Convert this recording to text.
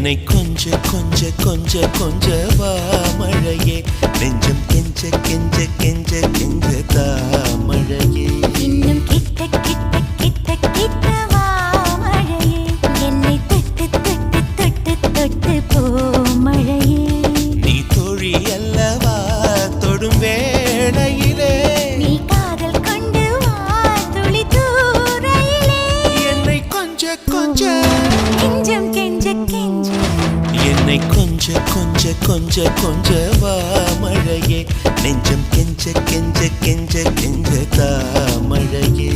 என்னை கொஞ்ச கொஞ்ச கொஞ்ச கொஞ்ச வா மழையே நெஞ்சம் கெஞ்ச கெஞ்ச கெஞ்ச கெஞ்ச தா மழையே இன்னும் கிட்ட கிட்ட கிட்ட கிட்ட வா மழையே என்னை தொட்டு தொட்டு தொட்டு தொட்டு போ மழையே நீ தோழி அல்லவா தொடும் வேளையிலே நீ காதல் கொண்டு வா துளி தூரையிலே என்னை கொஞ்ச கொஞ்ச கெஞ்சம் கெஞ்ச கெஞ்ச என்னை கொஞ்ச கொஞ்ச கொஞ்ச கொஞ்ச வா மழையே நெஞ்சம் கெஞ்ச கெஞ்ச கெஞ்ச கெஞ்ச தா மழையே